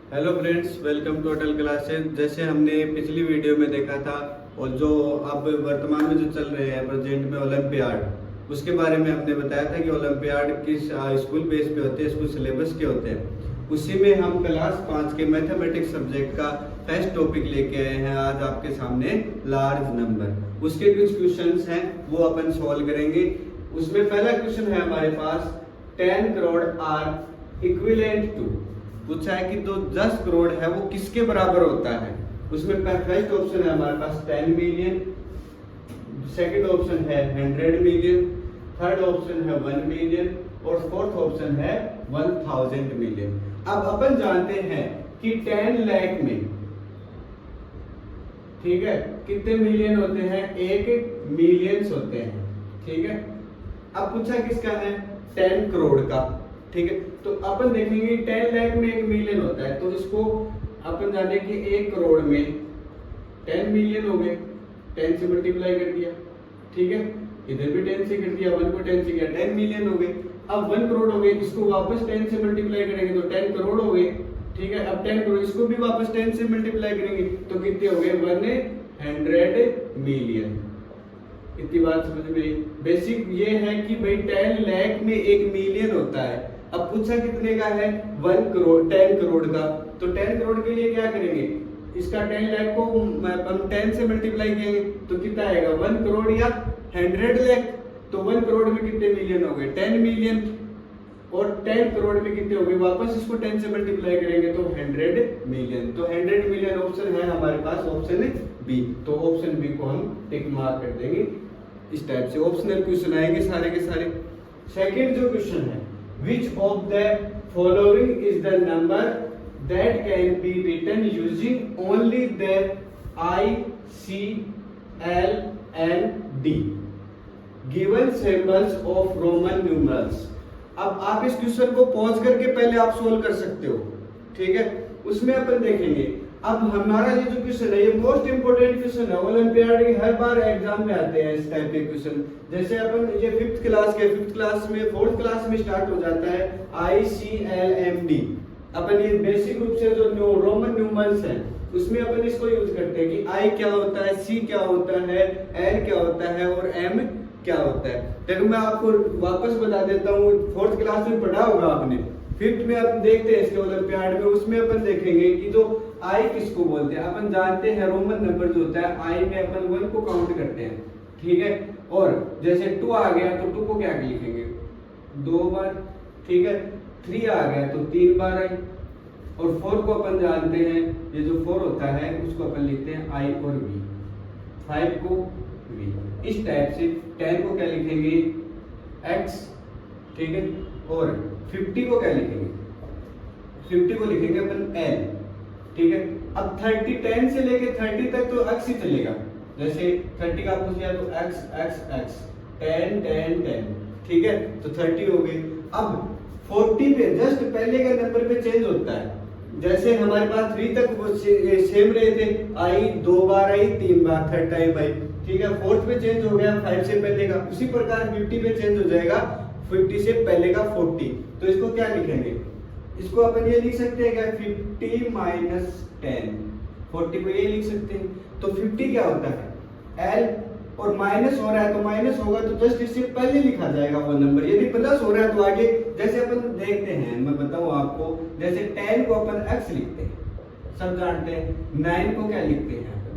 Hello friends, welcome to Atal classes. जैसे हमने पिछली वीडियो में देखा था और जो अब वर्तमान में जो चल रहे हैं प्रेजेंट में ओलंपियाड, उसके बारे में हमने बताया था कि ओलंपियाड किस स्कूल बेस पे होते हैं, स्कूल सिलेबस के होते हैं। उसी में हम क्लास 5 के मैथमेटिक्स सब्जेक्ट का फर्स्ट टॉपिक लेके आए हैं आज आपके सामने, लार्ज नंबर। उसके कुछ क्वेश्चंस हैं वो अपन सॉल्व करेंगे। उसमें पहला क्वेश्चन है हमारे पास, 10 करोड़ आर इक्विवेलेंट टू, पूछा है कि तो 10 करोड़ है वो किसके बराबर होता है। उसमें फर्स्ट ऑप्शन है हमारे पास 10 मिलियन, सेकंड ऑप्शन है 100 मिलियन, थर्ड ऑप्शन है 1 मिलियन और फोर्थ ऑप्शन है 1000 मिलियन। अब अपन जानते हैं कि 10 लाख में, ठीक है, कितने मिलियन होते हैं? 1 मिलियंस होते हैं, ठीक है। अब पूछा किसका है? 10 करोड़ का, ठीक है। तो अपन देखेंगे 10 लाख में 1 मिलियन होता है, तो इसको अपन जाने कि 1 करोड़ में 10 मिलियन हो गए, 10 से मल्टीप्लाई कर दिया, ठीक है। इधर भी 10 से कर दिया, 1 को 10 से किया, 10 मिलियन हो गए। अब 1 करोड़ हो गए, इसको वापस 10 से मल्टीप्लाई करेंगे तो 10 करोड़ हो गए, ठीक है। अब 10 करोड़ इसको भी वापस 10 से मल्टीप्लाई करेंगे तो कितने हो गए? 100 मिलियन। इतनी बात समझ में आई। बेसिक ये है कि भाई 10 लाख में 1 मिलियन होता है। अब पूछा कितने का है? 1 करोड़, 10 करोड़ का। तो 10 करोड़ के लिए क्या करेंगे? इसका 10 लाख को हम 10 से मल्टीप्लाई करेंगे तो कितना आएगा? 1 करोड़ या 100 लाख। तो 1 करोड़ में कितने मिलियन हो गए? 10 मिलियन। और 10 करोड़ में कितने हो गए? वापस इसको 10 से मल्टीप्लाई करेंगे तो 100 मिलियन। तो 100 मिलियन ऑप्शन है हमारे पास, ऑप्शन बी। तो ऑप्शन बी को हम टिक मार्क कर देंगे। इस टाइप से ऑप्शनल क्वेश्चन आएंगे सारे के सारे। सेकंड जो क्वेश्चन है, which of the following is the number that can be written using only the I, C, L and D given symbols of Roman numerals। अब आप इस क्वेश्चन को पॉज करके पहले आप सोल्व कर सकते हो, ठीक है। उसमें अपन देखेंगे, अब हमारा ये जो क्वेश्चन है ये मोस्ट इंपोर्टेंट क्वेश्चन है, ओलंपियाड के हर बार एग्जाम में आते हैं इस टाइप के क्वेश्चन। जैसे अपन ये 5th क्लास के, 5th क्लास में 4th क्लास में स्टार्ट हो जाता है I, C, L, M, D। अपन ये बेसिक रूप से जो रोमन न्यूमरल्स हैं उसमें अपन इसको यूज करते हैं कि I क्या होता है, C क्या होता है, L क्या होता है और M क्या होता है। देखो मैं आपको वापस बता देता हूँ, 4th क्लास में पढ़ा होगा आपने। 5th में अपन देखते हैं इसके ओलंपियाड में, उसमें अपन देखेंगे कि जो I किसको बोलते हैं। अपन जानते हैं रोमन नंबर जो होता है I में अपन 1 को काउंट करते हैं, ठीक है। और जैसे 2 आ गया तो 2 को क्या लिखेंगे? 2 बार, ठीक है। 3 आ गया तो 3 बार आई। और 4 को अपन जानते हैं, ये जो 4 होता है उसको अपन लिखते हैं I और V, 5 को V। इस टाइप से 10 को क्या लिखेंगे? X, ठीक है। और 50 को क्या लिखेंगे? 50 को लिखेंगे अपन L, ठीक है। अब 30, 10 से लेके 30 तक तो x ही चलेगा। जैसे 30 का पूछ लिया तो x x x, 10 10 10, ठीक है। तो 30 हो गई। अब 40 पे जस्ट पहले का नंबर पे चेंज होता है। जैसे हमारे पास 3 तक वो सेम रहे थे, आई 2 बार आई, 3 बार, थर्ड टाइम आई, ठीक है। 4th पे चेंज हो गया 5 से पहले का। उसी प्रकार 50 पे चेंज हो जाएगा 50 से पहले का 40। तो इसको क्या लिखेंगे? इसको अपन ये लिख सकते हैं क्या? 50 माइनस 10, 40 को ये लिख सकते हैं। तो 50 क्या होता है? L, और माइनस हो रहा है तो माइनस होगा तो जस्ट इससे पहले लिखा जाएगा वो नंबर। यदि प्लस हो रहा है तो आगे, जैसे अपन देखते हैं, मैं बताऊं आपको, जैसे 10 को अपन x लिखते हैं, सब जानते हैं। 9 को क्या लिखते हैं अपन?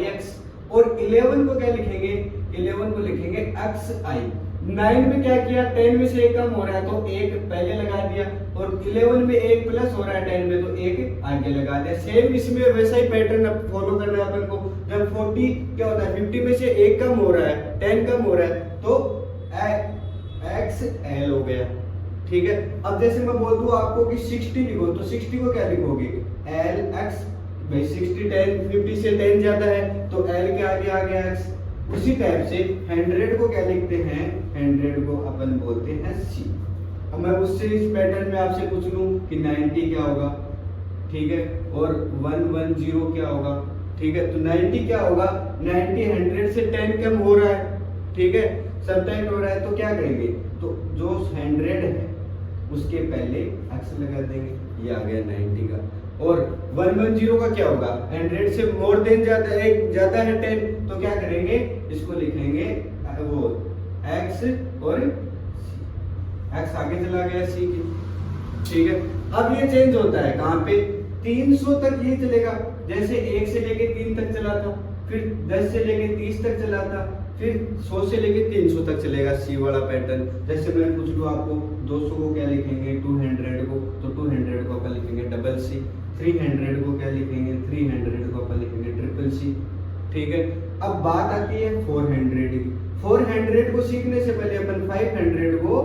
ix। और 11 को क्या लिखेंगे? 11 को लिखेंगे xi। 9 में क्या किया? 10 में से 1 कम हो रहा है तो 1 पहले लगा दिया, और 11 में 1 प्लस हो रहा है 10 में तो 1 आगे लगा दिया। सेम इसमें वैसा ही पैटर्न अब फॉलो करना है अपन को। जब 40 क्या होता है? 50 में से 1 कम हो रहा है, 10 कम हो रहा है तो XL हो गया, ठीक है। अब जैसे मैं बोल दूं आपको कि 60 लिखो तो 60 को क्या लिखोगे? LX। भाई 60 10 50 से 10 ज्यादा है तो L के आगे आ गया X। उसी टाइप से 100 को क्या लिखते हैं? 100 को अपन बोलते हैं C। अब मैं उससे इस पैटर्न में आपसे पूछ लूं कि 90 क्या होगा, ठीक है, और 110 क्या होगा, ठीक है। तो 90 क्या होगा? 90 100 से 10 कम हो रहा है, ठीक है, सबटाइम हो रहा है तो क्या करेंगे? तो जो 100 है उसके पहले x लगा देंगे, ये आ गया 90 का। और 110 का क्या होगा, 100 से मोर देन ज्यादा है 10, तो क्या करेंगे, इसको लिखेंगे वो x और x आगे चला गया c की, ठीक है। अब ये चेंज होता है कहाँ पे, 300 तक ये चलेगा, जैसे 1 से लेके 3 तक चला था, फिर 10 से लेके 30 तक चला था, फिर 100 से लेके 300 तक चलेगा सी वाला पैटर्न। जैसे मैं पूछ लूँ आपको 200 को क्या लिखेंगे, 200 को, तो 200 को अपन लिखेंगे डबल सी, 300 को क्या लिखेंगे, 300 को अपन लिखेंगे ट्रिपल सी, ठीक है। अब बात आती है 400 की। 400 को सीखने से पहले अपन 500 को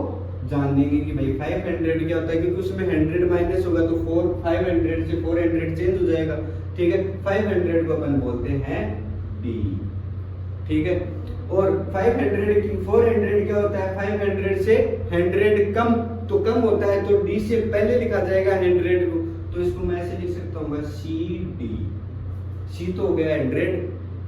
जान लेंगे कि भाई 500 क्या होता है, क्योंकि उसमें 100 माइनस होगा तो 500 से 400 चेंज हो जाएगा, ठीक है। 500 को अपन बोलते हैं D, ठीक है। और 400 क्या होता है, 500 से 100 कम, तो कम होता है तो D से पहले लिखा जाएगा 100 को, तो इसको मैं ऐसे लिख सकता हूँ CD। C तो हो गया 100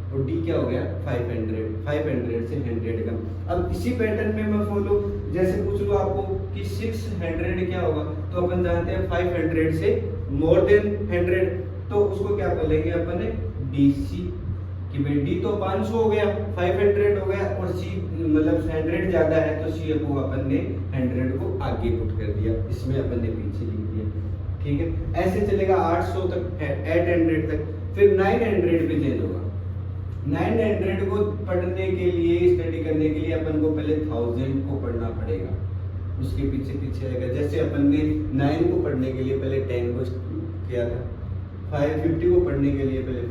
और D क्या हो गया 500 से 100 कम। अब इसी पैटर्न में मैं फॉलो, जैसे पूछ लो आपको कि 600 क्या होगा, तो अपन जानते हैं 500 से मोर देन 100, तो उसको क्या बोलेंगे अपन DC, कि भाई D तो 500 हो गया, 500 हो गया, और C मतलब 100 ज्यादा है तो C को अपन ने 100 को आगे पुट कर दिया, इसमें अपन ने पीछे लिख दिया, ठीक है। ऐसे चलेगा 800 तक, 800 तक, फिर 900 पे चेंज होगा। 900 को पढ़ने के लिए, स्टडी करने के लिए अपन को पहले 1000 को पढ़ना पड़ेगा, उसके पीछे पीछे आएगा। जैसे अपन ने 9 को पढ़ने के लिए पहले 10 को किया था, 550 को पढ़ने के लिए पहले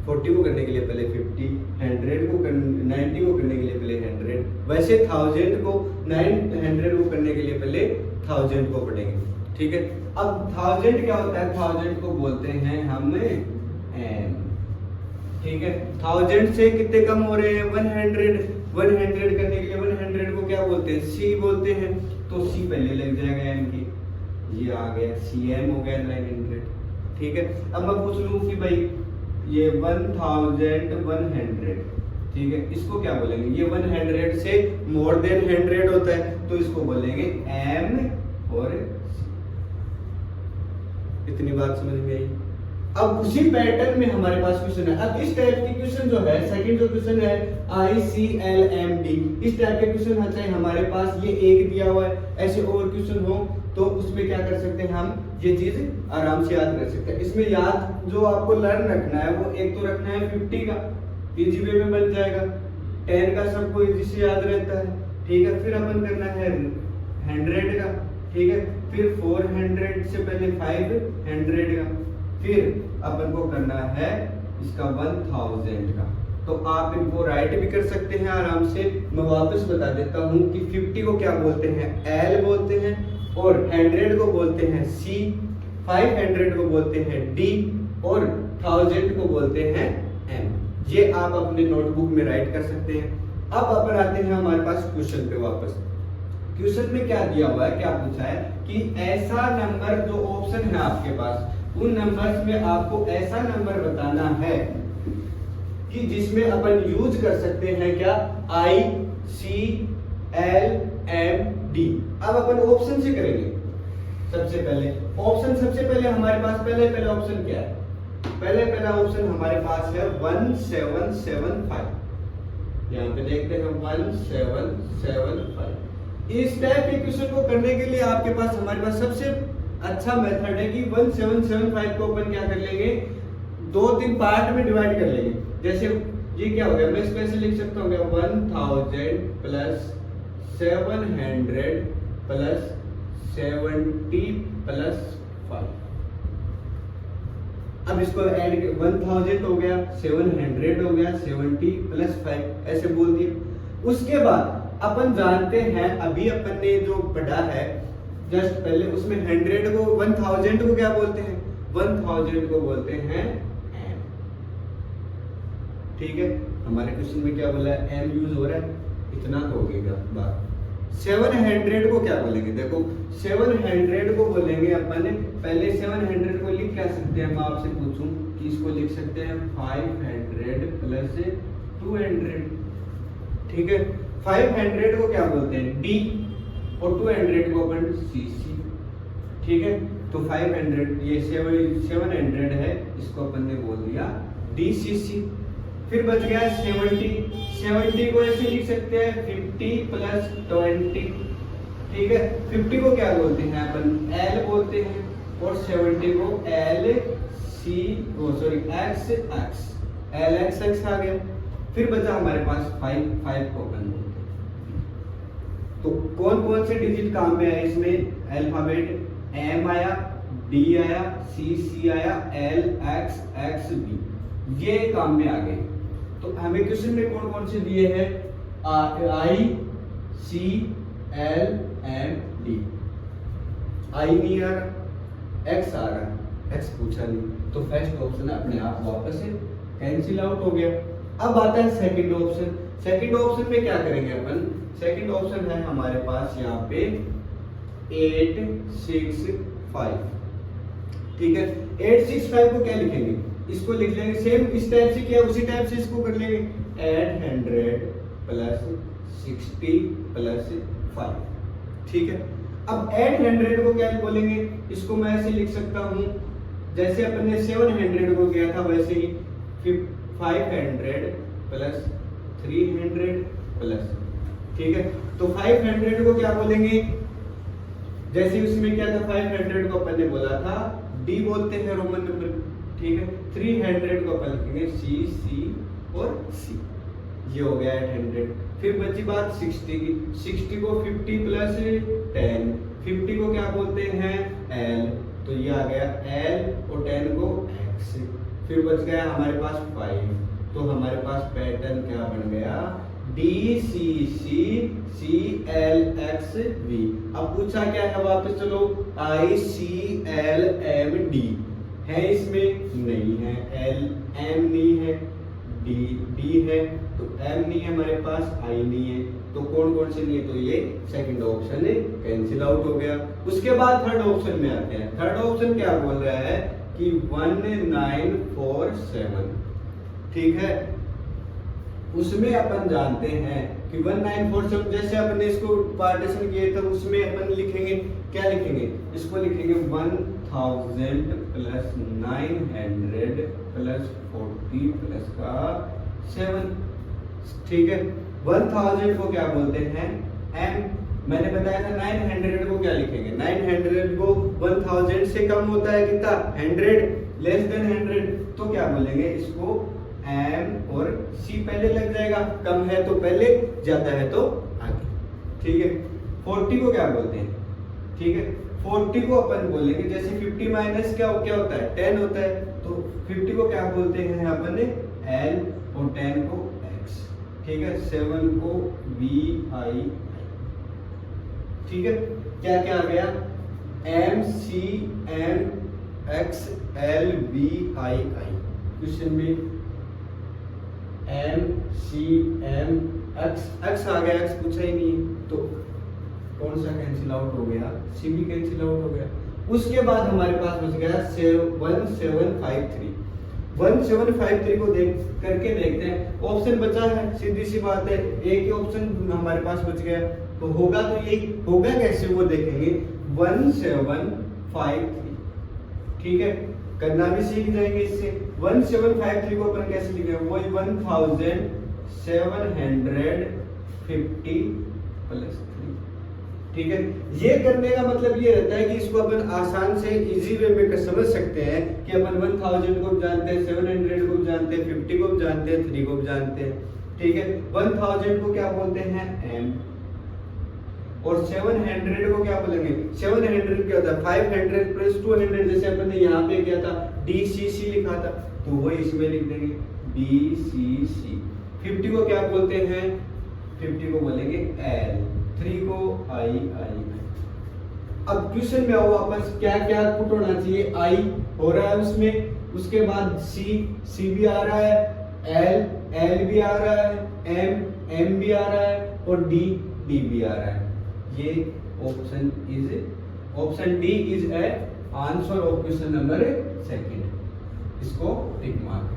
40 को करने के लिए पहले 50, 90 को करने के लिए पहले 100, वैसे 1000 को 900 को करने के लिए पहले 1000 को पढ़ेंगे, ठीक है। अब 1000 क्या होता है, 1000 को बोलते हैं हम m, ठीक है। 1000 से कितने कम हो रहे हैं, 100 करने के लिए 100 को क्या बोलते हैं, c बोलते हैं, तो c पहले लग जाएगा m की, ये आ गया cm हो गया 900, ठीक है। अब मैं पूछ लूं कि भाई ये 1100, ठीक है, इसको क्या बोलेंगे, ये 100 से मोर देन 100 होता है, तो इसको बोलेंगे m और c। इतनी बात समझ में आई। अब उसी पैटर्न में हमारे पास क्वेश्चन है। अब इस टाइप के क्वेश्चन जो है, सेकंड जो क्वेश्चन है ICLMD, इस टाइप के क्वेश्चन आता है हमारे पास, ये एक दिया हुआ है, ऐसे और क्वेश्चन हो तो उसमें क्या कर सकते हैं हम, ये चीज आराम से याद कर सकते हैं। इसमें याद जो आपको लर्न रखना है वो एक तो रखना है 50 का, इजी वे में बन जाएगा, 10 का सबको इजी से याद रहता है, ठीक है। फिर अपन करना है 100 का, ठीक है। फिर 400 से पहले 500 का, फिर अपन को करना है इसका 1000 का। तो आप इनको राइट भी कर सकते हैं आराम से। मैं वापस बता देता हूं कि 50 को क्या बोलते हैं, L बोलते हैं, और 100 को बोलते हैं C, 500 को बोलते हैं D, और 1000 को बोलते हैं M। ये आप अपने नोटबुक में राइट कर सकते हैं। अब अपन आते हैं हमारे पास क्वेश्चन पे वापस। क्वेश्चन में क्या दिया हुआ है, क्या पूछा है कि ऐसा नंबर, जो ऑप्शन है आपके पास उन नंबर्स में आपको ऐसा नंबर बताना है कि जिसमें अपन यूज कर सकते हैं क्या, I, C, L, M, D। अब अपन ऑप्शन से करेंगे। सबसे पहले हमारे पास पहले ऑप्शन क्या है, पहला ऑप्शन हमारे पास है 1775। यहाँ पे देखते हैं 1775। इस टाइप के क्वेश्चन को करने के लिए आपके पास हमारे पास सबसे अच्छा मेथड है कि 1775 को अपन क्या कर लेंगे, 2-3 पार्ट में डिवाइड कर लेंगे। जैसे ये क्या हो गया, मैं इसको ऐसे लिख सकता हूँ 1000 प्लस 700 प्लस 70 प्लस 5। अब इसको ऐड 1000 हो गया, 700 हो गया, 70 प्लस 5 ऐसे बोल दिए। उसके बाद अपन जानते हैं, अभी अपन ने जो पढ़ा है जस्ट पहले, उसमें 100 को 1000 को क्या बोलते हैं, 1000 को बोलते हैं m, ठीक है। हमारे क्वेश्चन में क्या बोला है, m यूज हो रहा है, इतना तो हो गया बात। 700 को क्या बोलेंगे, देखो 700 को बोलेंगे अपन, पहले 700 को लिख क्या सकते हैं, मैं आपसे पूछूं कि इसको लिख सकते हैं 500 प्लस 200, ठीक है। 500 को क्या बोलते हैं D, और 200 को अपन CC, ठीक है। तो 500 ये 700 है, इसको अपन ने बोल दिया DCC। फिर बच गया 70 को ऐसे लिख सकते हैं 50 प्लस 20, ठीक है। 50 को क्या बोलते हैं अपन, L बोलते हैं, और 70 को LXX आ गया। फिर बचा हमारे पास 5 को अपन बोलते हैं। तो कौन कौन से डिजिट काम में आए इसमें, अल्फाबेट M आया, D आया, C आया, L X X B, ये काम में आ गए। तो हमें क्वेश्चन में कौन कौन से दिए हैं, I C L M D। I नहीं आ रहा, X आ रहा है, X पूछा नहीं, तो फर्स्ट ऑप्शन अपने आप वापस से कैंसिल आउट हो गया। अब आता है सेकंड ऑप्शन। सेकंड ऑप्शन में क्या करेंगे अपन, सेकंड ऑप्शन है हमारे पास यहाँ पे 8 6 5, ठीक है। 8 6 5 को क्या लिखेंगे, इसको लिख लेंगे सेम इस टाइप से, किया उसी टाइप से इसको कर लेंगे, 800 प्लस 60 प्लस 5, ठीक है। अब 800 को क्या बोलेंगे, इसको मैं ऐसे लिख सकता हूं, जैसे अपन ने 700 को किया था वैसे ही 500 प्लस 300 प्लस, ठीक है। तो 500 को क्या बोलेंगे, जैसे उसमें क्या था, 500 को अपन ने बोला था D बोलते हैं रोमन नंबर, ठीक है। 300 को अपन लिखेंगे C और C, ये हो गया 800। फिर बची बात 60 की, 60 को 50 प्लस 10, 50 को क्या बोलते हैं L, तो ये आ गया L और 10 को X। फिर बच गया हमारे पास 5, तो हमारे पास पैटर्न क्या बन गया, DCC CLXV। अब पूछा क्या है, वापस चलो, ICLMD है, इसमें नहीं है, LM नहीं है, D है, तो M नहीं है हमारे पास, I नहीं है, तो कौन कौन से नहीं है, तो ये सेकंड ऑप्शन कैंसिल आउट हो गया। उसके बाद थर्ड ऑप्शन में आते हैं। थर्ड ऑप्शन क्या बोल रहा है कि 1947, ठीक है। उसमें अपन जानते हैं कि 1947, जैसे अपन इसको पार्टीशन किए थे, उसमें अपन लिखेंगे क्या लिखेंगे, इसको लिखेंगे 1000 प्लस 900 प्लस 40 प्लस का 7, ठीक है। 1000 को क्या बोलते हैं M, मैंने बताया था 900 को क्या लिखेंगे, 900 को 1000 से कम होता है कितना, 100 लेस देन 100, तो क्या बोलेंगे इसको M और C पहले लग जाएगा, कम है तो पहले, ज्यादा है तो आगे, ठीक है। 40 को क्या बोलते हैं, ठीक है। 40 को अपन बोलेंगे, जैसे 50 माइनस क्या होता है 10 होता है, तो 50 को क्या बोलते हैं अपन ने L और 10 को X, ठीक है। 7 को VI, ठीक है। क्या क्या आ गया, MCM XLVII। क्वेश्चन में MCM X आ गया, X पूछा ही नहीं, तो कौन सा कैंसिल आउट हो गया, C भी कैंसिल आउट हो गया। उसके बाद हमारे पास बच गया 1753। 1753 को देख करके देखते हैं, ऑप्शन बचा है, सीधी सी बात है, एक ही ऑप्शन हमारे पास बच गया, तो होगा तो ये होगा कैसे वो देखेंगे। 1753, ठीक है, करना भी सीख जाएंगे इससे। 1753 को अपन कैसे लिखेंगे, वही 1750 प्लस 3, ठीक है। ये करने का मतलब ये रहता है कि इसको अपन आसान से इजी वे में समझ सकते हैं कि अपन 1000 को भी जानते हैं, 700 को भी जानते हैं, 50 को भी जानते हैं, 3 को भी जानते हैं, ठीक है। 1000 को क्या बोलते हैं M, और 700 को क्या बोलेंगे, 700 क्या होता है 500 प्लस 200, जैसे अपन ने यहाँ पे किया था DCC लिखा था, तो वही इसमें लिख देंगे DCC। 50 को क्या बोलते हैं, 50 को बोलेंगे L, 3 को I। अब क्वेश्चन में आओ वापस, क्या क्या पुट होना चाहिए, I हो रहा है उसमें, उसके बाद C भी आ रहा है, L भी आ रहा है, M भी आ रहा है, और D भी आ रहा है। ये option D is A answer of question number 2, इसको टिक मार्क।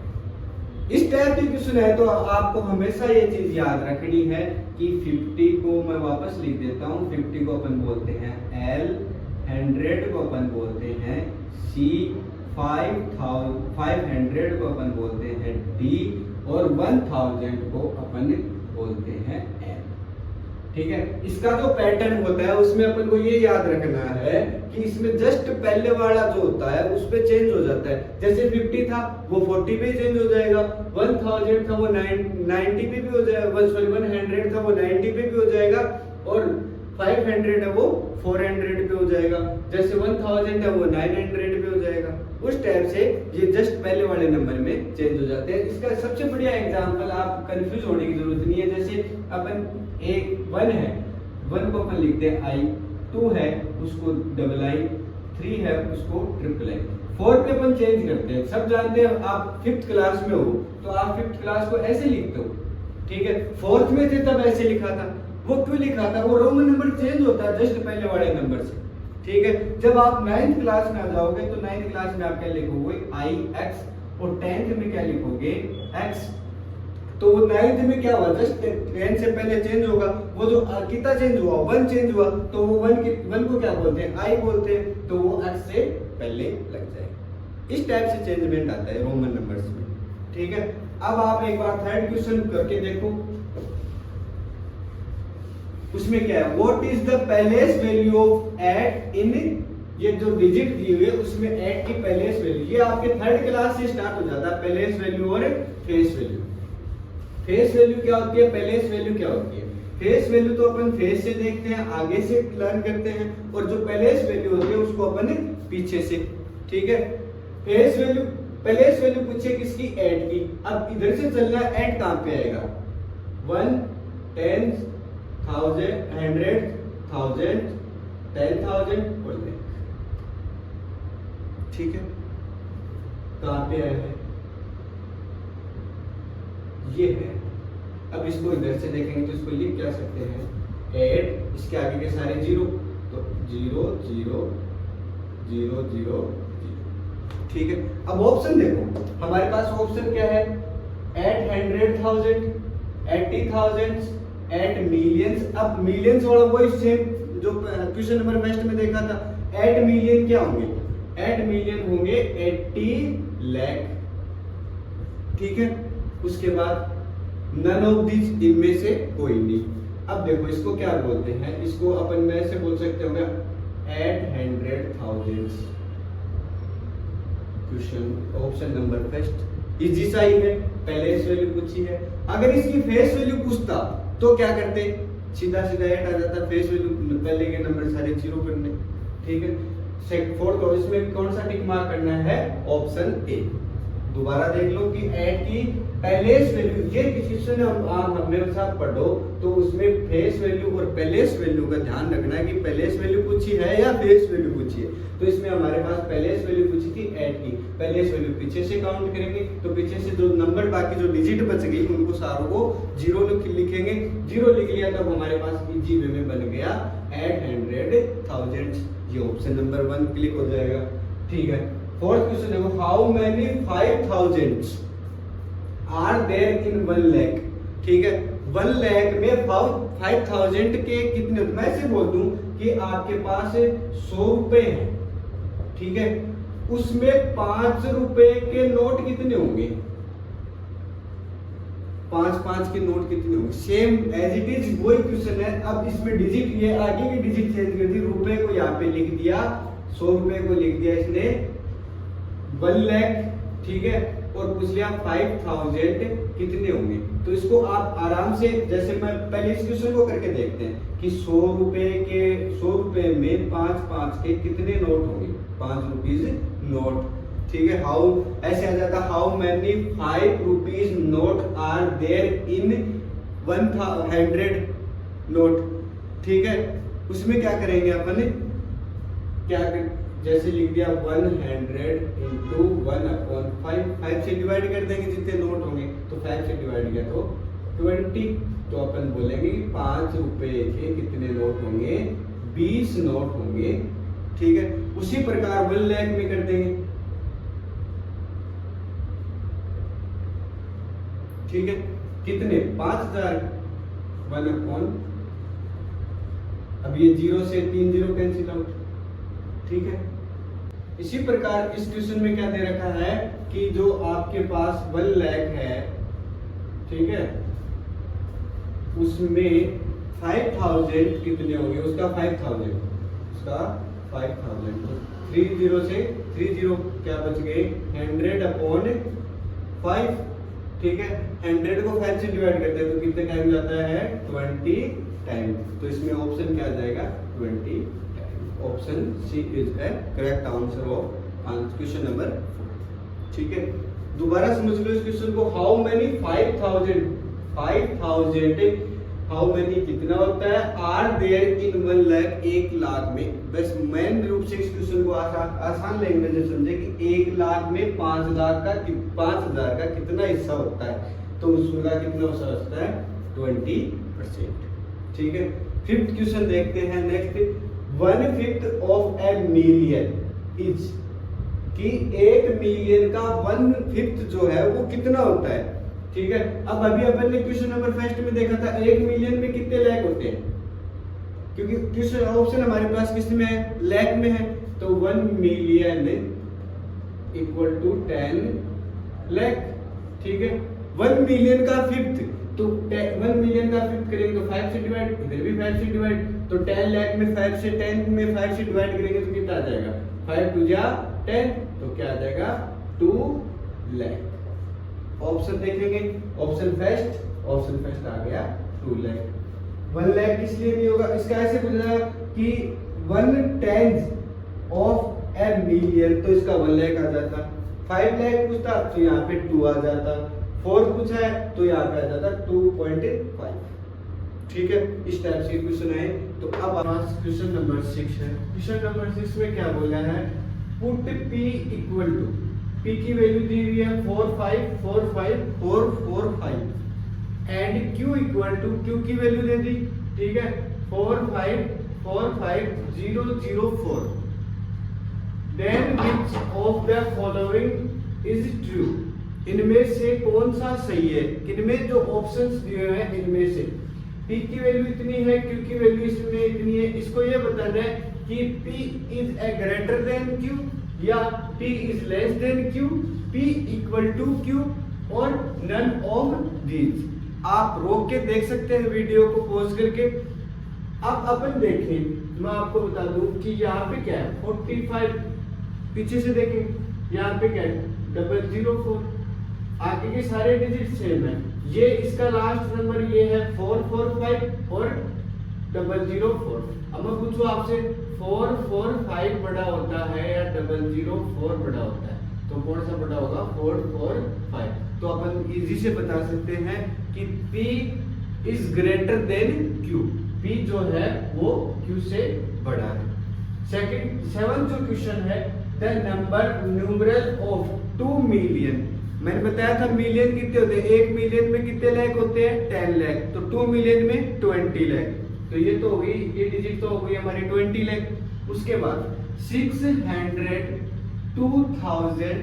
इस टाइप के क्वेश्चन है तो आपको हमेशा ये चीज याद रखनी है कि 50 को मैं वापस लिख देता हूं, 50 को अपन बोलते हैं L, 100 को अपन बोलते हैं C, 500 को अपन बोलते हैं D और 1000 को अपन बोलते हैं M। ठीक है, इसका जो पैटर्न होता है उसमें अपन को ये याद रखना है कि इसमें जस्ट पहले वाला जो होता है उस पे चेंज हो जाता है। जैसे 50 था वो 40 पे चेंज हो जाएगा, 1000 था वो 90 पे भी हो जाएगा, सॉरी 100 था वो 90 पे भी हो जाएगा, और 500 है वो 400 पे हो जाएगा, जैसे 1000 है वो 900 पे हो जाएगा। उस टाइप से ये जस्ट पहले वाले नंबर में चेंज हो जाते हैं। इसका सबसे बढ़िया एग्जांपल, आप कंफ्यूज होने की जरूरत नहीं है। जैसे अपन एक 1 है, 1 को अपन लिखते हैं I, 2 है उसको डबल I, 3 है उसको ट्रिपल I, 4 पे अपन चेंज करते हैं। सब जानते हैं, आप 5th क्लास में हो तो आप 5th क्लास को ऐसे लिखते हो, ठीक है। 4th में थे तब ऐसे लिखा था, वो क्यों लिखा था? वो रोमन नंबर चेंज होता है जस्ट पहले वाले नंबर से, ठीक है। जब आप 9th क्लास में आ जाओगे तो 9th क्लास में आप क्या लिखोगे? IX, और 10th में क्या लिखोगे? X। तो 9th में क्या हुआ? जस्ट 10 से पहले चेंज होगा, वो जो कितना चेंज हुआ? 1 चेंज हुआ, तो वो 1 को क्या बोलते हैं? I बोलते हैं, तो वो X से पहले लग जाएगा। इस टाइप से चेंजमेंट आता है रोमन नंबर्स में, ठीक है। अब आप एक बार थर्ड क्वेश्चन करके देखो, उसमें क्या है? What is the place value of 8 in, ये जो डिजिट दी हुई है उसमें 8 की पहलेस वैल्यू, ये आपके थर्ड क्लास से स्टार्ट हो जाता है। पहलेस वैल्यू और फेस वैल्यू। फेस वैल्यू क्या होती है, पहलेस वैल्यू क्या होती है? फेस वैल्यू तो अपन फेस से देखते हैं, आगे से लर्न करते हैं, और जो पहलेस वैल्यू होती है उसको अपन पीछे से, ठीक है। फेस वैल्यू, पहलेस वैल्यू पूछे किसकी? 8 की। अब इधर से चलना है, 8 कहां पे आएगा? 1, 10, 1000, 100, 1000, 10,000 और लाख, ठीक है। कहां पे आया है? ये है। अब इसको इधर से देखेंगे तो इसको लिख क्या सकते हैं? 8, इसके आगे के सारे 0, तो 0 0 0 0 0, ठीक है। अब ऑप्शन देखो, हमारे पास ऑप्शन क्या है? 800,000, 80,000, 8 मिलियंस। अब मिलियंस वाला वही सेम जो क्वेश्चन नंबर फर्स्ट में देखा था। 8 मिलियन क्या होंगे? 8 मिलियन होंगे 80 लाख, ठीक है। उसके बाद नन ऑफ दिस, इनमें से कोई नहीं। अब देखो इसको क्या बोलते हैं? इसको अपन में ऐसे बोल सकते होंगे 800,000। Question option number first easy सा ही है, पहले इस वैल्यू पूछी है। अगर इसकी फेस वैल्यू पूछता तो क्या करते? सीधा सीधा 8 आ जाता, फेस वैल्यू पहले के नंबर सारे 0 करने, ठीक है। फोर्थ और इसमें कौन सा टिक मार्क करना है? Option A. दोबारा देख लो कि 8 की पहलेस वैल्यू, ये क्वेश्चन आप मेरे साथ पढ़ो तो उसमें फेस वैल्यू और पहलेस वैल्यू का ध्यान रखना है कि पहलेस वैल्यू पूछी है या फेस वैल्यू पूछी है। तो इसमें हमारे पास पहलेस वैल्यू पूछी थी 8 की, पहलेस वैल्यू पीछे से काउंट करेंगे तो पीछे से जो नंबर बाकी जो डिजिट बच गई उनको सारों को 0 लिखेंगे। 0 लिख लिया तब हमारे पास इजी वे में बन गया 800,000। ये ऑप्शन नंबर 1 क्लिक हो जाएगा, ठीक है। फोर्थ क्वेश्चन देखो, how many 5,000 are there in 1 lakh, ठीक है। 1 लाख में 5,000 के कितने? मैं ऐसे बोल दूं कि आपके पास 100 रुपए हैं, ठीक है। उसमें 5 रुपए के नोट कितने होंगे? 5 के नोट कितने होंगे? सेम एज इट इज वही क्वेश्चन है। अब इसमें डिजिट, ये आगे की डिजिट चेंज कर दी, रुपए को यहाँ पे लिख दिया, 100 रुपए को लिख दिया इसने 1 लाख, ठीक है। और पूछ लिया 5,000 कितने होंगे? तो इसको आप आराम से, जैसे मैं पहले इस क्वेश्चन को करके देखते हैं कि 100 रुपए में 5 के कितने नोट होंगे? 5 रुपीज नोट, ठीक है। हाउ, ऐसे आ जाता, how many 5 rupees note are there in 100 note, ठीक है। उसमें क्या करेंगे अपन? क्या जैसे लिख दिया 100 इंटू 1/5, 5 से डिवाइड कर देंगे जितने नोट होंगे, तो 5 से डिवाइड किया तो 20। तो अपन बोलेंगे कि 5 रुपए के कितने नोट होंगे? 20 नोट होंगे, ठीक है। उसी प्रकार 1 लाख में कर देंगे, ठीक है। कितने? 5,000 1/, अब ये 0 से 3 0 कैंसिल आउट, ठीक है। इसी प्रकार इस क्वेश्चन में क्या दे रखा है कि जो आपके पास 1 लाख है, ठीक है, उसमें 5000 कितने होंगे, उसका 5000 तो 30 से 30 क्या बच गए 100/5, ठीक है। 100 को 5 से डिवाइड करते हैं तो कितने टाइम जाता है 20 टाइम, तो इसमें ऑप्शन क्या आ जाएगा 20 time. Option C is the correct answer of question number 4, ठीक है। दोबारा समझ लो इस क्वेश्चन को, हाउ मेनी 5000 हाउ मेनी कितना होता है are there in 1 lakh, 1 lakh में। बस मेन रूप से इस क्वेश्चन को आसान लैंग्वेज में समझे कि 1 लाख में 5000 का कितना हिस्सा होता है, तो उसमें का कितना हिस्सा होता है 20%, ठीक है। फिफ्थ क्वेश्चन देखते हैं next, 1/5 of a million is, कि 1 मिलियन का 1/5 जो है वो कितना होता है, ठीक है। अब अभी अपन ने क्वेश्चन नंबर फर्स्ट में देखा था 1 मिलियन में कितने लाख होते हैं, क्योंकि क्वेश्चन ऑप्शन हमारे पास किस में है लाख में है, तो 1 मिलियन इक्वल टू 10 लाख, ठीक है। 1 मिलियन का फिफ्थ, तो 1 मिलियन का फिफ्थ करेंगे तो 5 से डिवाइड, इधर भी 5 से डिवाइड, तो 10 लाख में 5 से डिवाइड करेंगे तो कितना आ जाएगा 5 2 जा 10, तो क्या आ जाएगा 2 लाख। ऑप्शन देखेंगे, ऑप्शन फर्स्ट आ गया 2 लाख। 1 लाख इसलिए नहीं होगा, इसका ऐसे पूछा कि 1/10 ऑफ ए मिलियन, तो इसका 1 लाख आ जाता। 5 लाख पूछता तो यहाँ पे 2 आ जाता, 4 पूछा है तो यहाँ पे आ जाता 2.5, ठीक है। इस टाइप से क्वेश्चन है। तो अब क्वेश्चन नंबर 6 है। क्वेश्चन नंबर 6 में क्या बोला है, put P equal to, P की वैल्यू दी हुई है 4545445 and Q equal to, Q की वैल्यू दे दी, ठीक है 4545004, then which of the following is true, इनमें से कौन सा सही है, इनमें जो ऑप्शंस दिए हैं इनमें से P की वैल्यू इतनी है, Q की वैल्यू इसमें इतनी है, इसको ये बताना है कि P is a greater than Q या P is less than Q, P equal to Q और नन ऑफ दीज। आप रोक के देख सकते हैं वीडियो को पॉज करके। अब अपन देखें, मैं आपको बता दूं कि यहाँ पे क्या है 45, पीछे से देखें यहाँ पे क्या है 004, आगे के सारे डिजिट सेम है, ये इसका लास्ट नंबर ये है 445 और 004। अब मैं पूछूं आपसे 445 बड़ा होता है या 004 बड़ा होता है, तो कौन सा बड़ा होगा 445। तो अपन इजी से बता सकते हैं कि P is greater than Q, P जो है वो Q से बड़ा है। सेवंथ जो क्वेश्चन है, the number numeral of 2 million, मैंने बताया था मिलियन कितने होते हैं, 1 मिलियन में कितने लाख होते हैं 10 लाख, तो 2 मिलियन में 20 लाख, तो ये तो हो गई, ये डिजिट तो हो गई हमारी 20 लाख। उसके बाद 600, 2000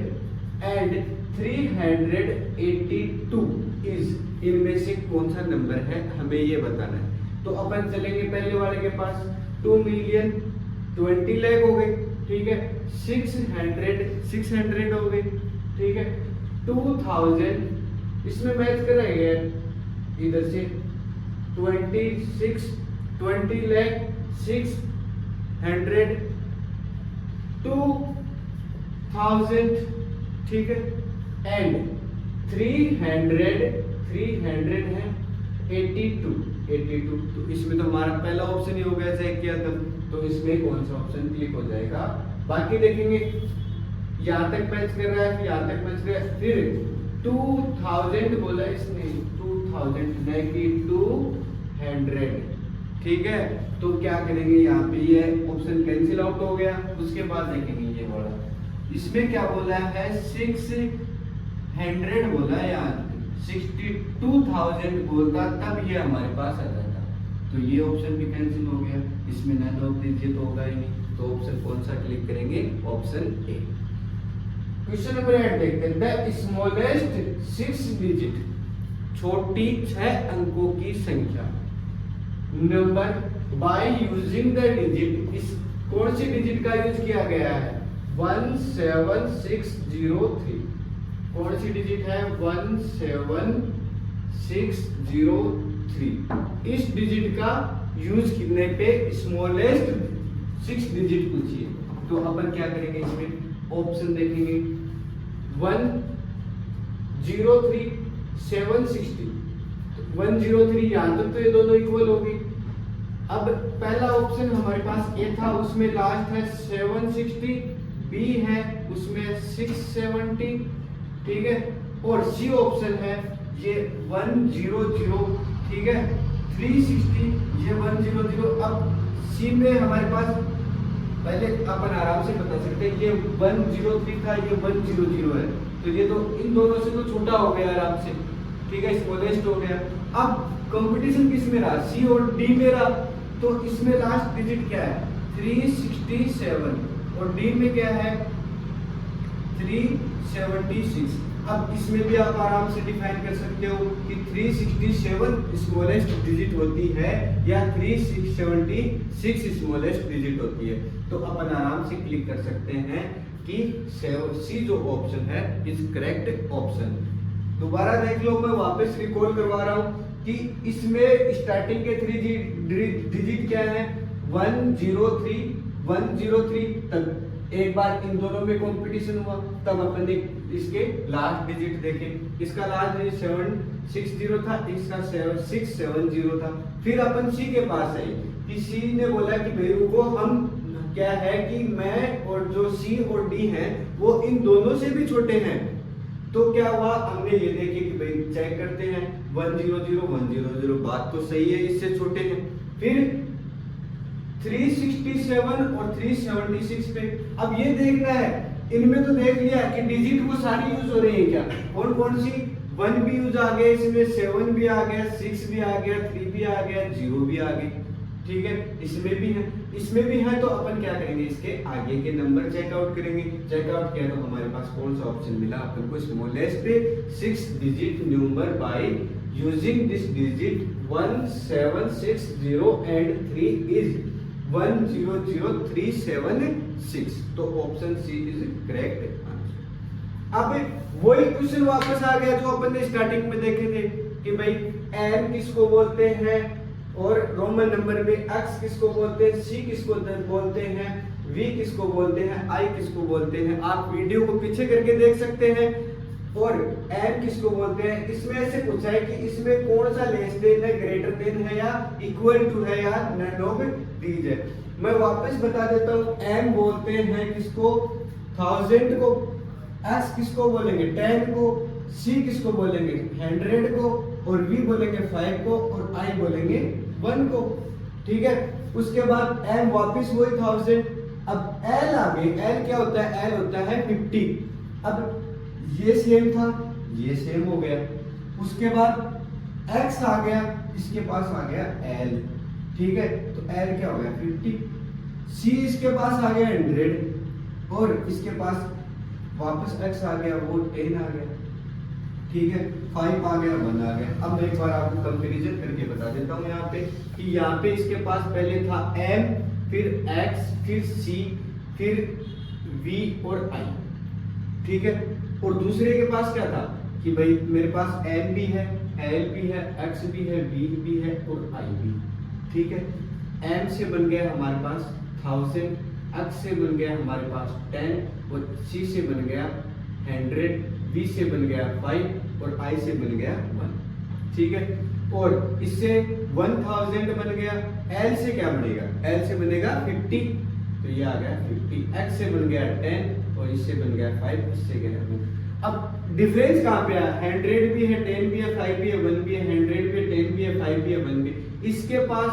एंड 382 इज, इनमें से कौन सा नंबर है हमें ये बताना है। तो अपन चलेंगे पहले वाले के पास, 2 मिलियन 20 लाख हो गए, ठीक है, 600 हो गए, ठीक है, 2000 इसमें मैच कराएंगे इधर से 20 लाख 600 2000, ठीक है, एंड 300 है 82, तो इसमें तो हमारा पहला ऑप्शन ही हो गया चेक किया था, तो इसमें कौन सा ऑप्शन क्लिक हो जाएगा। बाकी देखेंगे यहाँ तक मैच कर रहा है, फिर यहाँ तक मैच कर रहा है, फिर 2000 बोला इसने, 2000 नहीं कि 200, ठीक है। तो क्या करेंगे यहाँ पे ये ऑप्शन कैंसिल आउट हो गया। उसके बाद देखेंगे ये वाला, इसमें क्या बोला है 600 बोला है, यहाँ 62,000 बोलता तब ये हमारे पास आ जाता, तो ये ऑप्शन भी कैंसिल हो गया, इसमें ना लॉक दीजिए तो होगा ही नहीं, तो ऑप्शन कौन सा क्लिक करेंगे, ऑप्शन ए। क्वेश्चन नंबर 8 देखते हैं, द स्मॉलेस्ट 6 डिजिट, छोटी 6 अंकों की संख्या number by using the digit, इस कौन सी डिजिट का यूज किया गया है? 17603। कौन सी डिजिट है? 17603। इस डिजिट का यूज करने पे स्मॉलेस्ट 6 डिजिट पूछिए। तो अपन क्या करेंगे, इसमें ऑप्शन देखेंगे 103 760। 103 यहां तक तो ये दोनों इक्वल होगी। अब पहला ऑप्शन हमारे पास ए था, उसमें लास्ट है 760, बी है उसमें 670, ठीक है। और सी ऑप्शन है ये 100, ठीक है, 360, ये 100। अब सी में हमारे पास पहले अपन आराम से बता सकते हैं, ये 103 था, ये 100 है, तो ये तो इन दोनों से तो छोटा हो गया आराम से, ठीक है, स्मॉलेस्ट हो गया। अब कंपटीशन किस में रहा? सी और डी में रहा। तो इसमें लास्ट डिजिट क्या है? 367 और डी में क्या है? 376। अब इसमें भी आप आराम से डिफाइन कर सकते हो कि 367 स्मॉलेस्ट डिजिट होती है या 376 स्मॉलेस्ट डिजिट होती है। तो अपन आराम से क्लिक कर सकते हैं कि सी जो ऑप्शन है इज करेक्ट ऑप्शन। दोबारा देख लो, मैं वापस रिकॉल करवा रहा हूं कि इसमें स्टार्टिंग के 3 डिजिट क्या है? 103 तक। एक बार इन दोनों में कंपटीशन हुआ, तब अपन ने इसके लास्ट डिजिट देखे। इसका लास्ट डिजिट 760 था, इसका 670 था। फिर अपन सी के पास आए कि सी ने बोला कि भाई रुको, हम क्या है कि मैं और जो सी और डी है वो इन दोनों से भी छोटे हैं। तो क्या हुआ, हमने ये देखे कि भाई चेक करते हैं 100 बात तो सही है, इससे छोटे हैं। फिर 367 और 376 पे अब ये देखना है, इनमें तो देख लिया कि डिजिट वो सारी यूज हो रही है क्या, कौन कौन सी। 1 भी यूज आ गया, इसमें 7 भी आ गया, 6 भी आ गया, 3 भी आ गया, 0 भी आ गई, ठीक है। इसमें भी है, इसमें भी है। तो अपन क्या करेंगे, इसके आगे के नंबर चेकआउट करेंगे। चेकआउट किया तो हमारे पास कौन सा ऑप्शन मिला अपन को? Smallest 6 digit number by using this digit 1760 and 3 is 100376। तो option C is correct answer. अब वही क्वेश्चन वापस आ गया जो अपन ने स्टार्टिंग में देखे थे कि भाई एन किसको बोलते हैं और रोमन नंबर में एक्स किसको बोलते हैं, सी किसको बोलते हैं, वी किसको बोलते हैं, आई किसको बोलते हैं। आप वीडियो को पीछे करके देख सकते हैं। और एन किसको बोलते हैं, इसमें ऐसे पूछा है कि इसमें कौन सा लेस देन है, ग्रेटर देन है या इक्वल टू है या नन ऑफ दीज है। मैं वापस बता देता हूं, एम बोलते हैं किसको? 1000 को। एस किसको बोलेंगे? 10 को। सी किसको बोलेंगे? 100 को। और वी बोलेंगे 5 को। और आई बोलेंगे 1 को, ठीक है। उसके बाद एम वापस वही 1000। अब एल आ गई। एल क्या होता है? एल होता है 50। अब ये सेम था, ये सेम हो गया। उसके बाद x आ गया, इसके पास आ गया l, ठीक है। तो l क्या हो गया? 50। c इसके पास आ गया 100 और इसके पास वापस x आ गया, वो 10 आ गया, ठीक है। 5 आ गया, 1 आ गया। अब मैं एक बार आपको कंपैरिजन करके बता देता हूँ यहाँ पे कि यहाँ पे इसके पास पहले था m, फिर x, फिर c, फिर v और i, ठीक है। और दूसरे के पास क्या था कि भाई मेरे पास m भी है, l भी है, x भी है, v भी है और i भी, ठीक है। m से बन गया हमारे पास 1000, x से बन गया हमारे पास 10 और c से बन गया 100, v से बन गया 5 और i से बन गया 1, ठीक है। और इससे 1000 बन गया। l से क्या बनेगा? l से बनेगा 50, तो ये आ गया 50। x से बन गया 10 और इससे बन गया 5, इससे गया 1। अब डिफरेंस कहाँ पे आया? 100 भी है, 10 भी है, 5 भी है, 1 भी है, 100 भी है, 10 भी है, 5 भी है, 1 भी है। इसके पास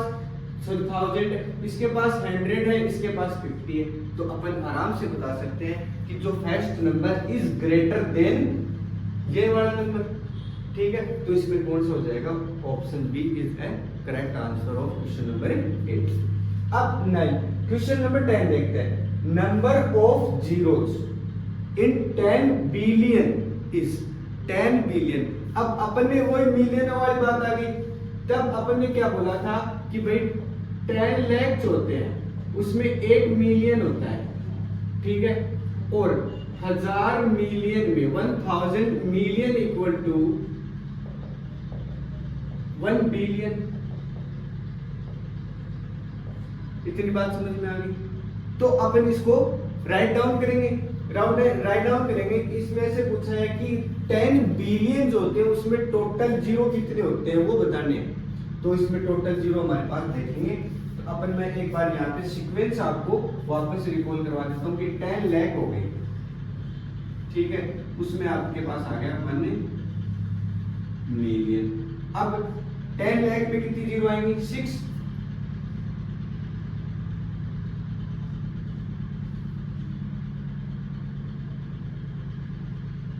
1000, इसके पास 100 है, इसके पास 50 है। तो अपन आराम से बता सकते हैं कि जो first number is greater than ये वाला नंबर, ठीक है। तो इसमें कौन सा हो जाएगा? Option B is the correct answer of question number 8। अब क्वेश्चन नंबर 10 देखते हैं। Number of zeros in 10 billion is 10 billion. अब अपन ने वही मिलियन वाली बात आ गई। तब अपन ने क्या बोला था कि भाई 10 लाख जो होते हैं उसमें 1 मिलियन होता है, ठीक है, और 1000 मिलियन में 1000 मिलियन इक्वल टू 1 बिलियन। इतनी बात समझ में आ गई? तो अपन इसको राइट डाउन करेंगे, राइट डाउन करेंगे। इसमें से पूछा है कि 10 बिलियन जो होते हैं उसमें टोटल जीरो कितने होते हैं वो बताने हैं। तो इसमें टोटल जीरो हमारे पास देखेंगे। तो अपन मैं एक बार यहाँ पे सीक्वेंस आपको वापस रिकॉल करवा देता हूँ कि 10 लाख हो गई, ठीक है, उसमें आपके पास आ गया 1 मिलियन। अब 10 लाख में कितनी जीरो आएंगी? 6।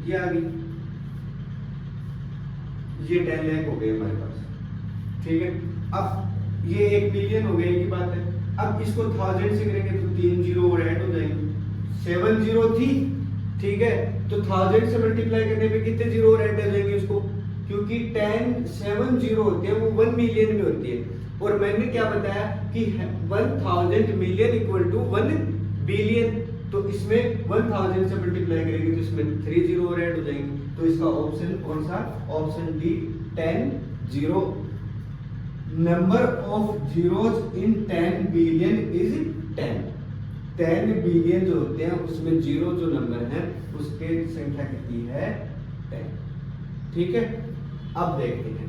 ये आ गई, ये 10 लाख हो गए हमारे पास, ठीक है। अब ये 1 बिलियन हो गए की बात है। अब इसको 1000 से करेंगे तो 3 जीरो और ऐड हो जाएंगे, 7 जीरो थी, ठीक है, तो 1000 से मल्टीप्लाई करने पे कितने जीरो और ऐड हो जाएंगे उसको, क्योंकि 7 जीरो होते हैं वो 1 मिलियन में होती है। और मैंने क्या बताया कि 1000 मिलियन इक्वल टू 1 बिलियन, तो इसमें 1000 से मल्टीप्लाई करेंगे तो इसमें 3 जीरो और ऐड हो जाएंगे। तो इसका ऑप्शन कौन सा? Option D, 10 zero. Number of zeros in 10 billion is 10। 10 billion जो होते हैं उसमें जीरो जो नंबर है उसके संख्या कितनी है? 10, ठीक है। अब देखते हैं